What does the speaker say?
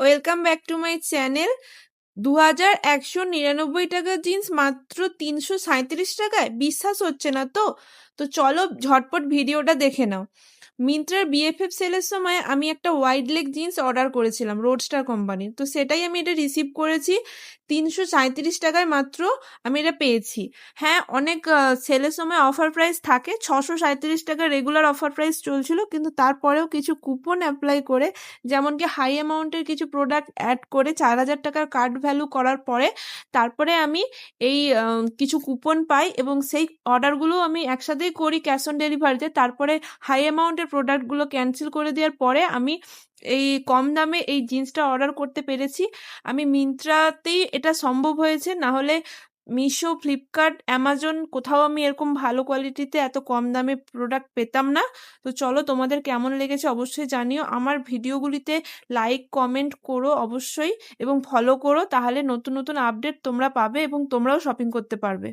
Welcome back to my channel. 2199 টাকার jeans মাত্র 337 টাকায়, বিশ্বাস হচ্ছে না তো? তো চলো ঝটপট ভিডিওটা দেখে নাও। মিন্ত্রার বিএফএফ সেলের সময় আমি একটা ওয়াইড লেগ জিন্স অর্ডার করেছিলাম রোডস্টার কোম্পানির, তো সেটাই আমি এটা রিসিভ করেছি 337 টাকায় মাত্র আমি এটা পেয়েছি। হ্যাঁ, অনেক সেলের সময় অফার প্রাইস থাকে, 637 টাকা রেগুলার অফার প্রাইস চলছিল, কিন্তু তারপরেও কিছু কুপন অ্যাপ্লাই করে, যেমন কি হাই অ্যামাউন্টের কিছু প্রোডাক্ট অ্যাড করে 4000 টাকার কার্ড ভ্যালু করার পরে তারপরে আমি এই কিছু কুপন পাই এবং সেই অর্ডারগুলো আমি একসাথেই করি ক্যাশ অন ডেলিভারিতে। তারপরে হাই অ্যামাউন্টের প্রোডাক্টগুলো ক্যান্সেল করে দেওয়ার পরে আমি এই কম দামে এই জিন্সটা অর্ডার করতে পেরেছি। আমি মিন্ত্রাতেই এটা সম্ভব হয়েছে, না হলে মিশো, ফ্লিপকার্ট, অ্যামাজন কোথাও আমি এরকম ভালো কোয়ালিটিতে এত কম দামে প্রোডাক্ট পেতাম না। তো চলো, তোমাদের কেমন লেগেছে অবশ্যই জানিও। আমার ভিডিওগুলিতে লাইক কমেন্ট করো অবশ্যই এবং ফলো করো, তাহলে নতুন নতুন আপডেট তোমরা পাবে এবং তোমরাও শপিং করতে পারবে।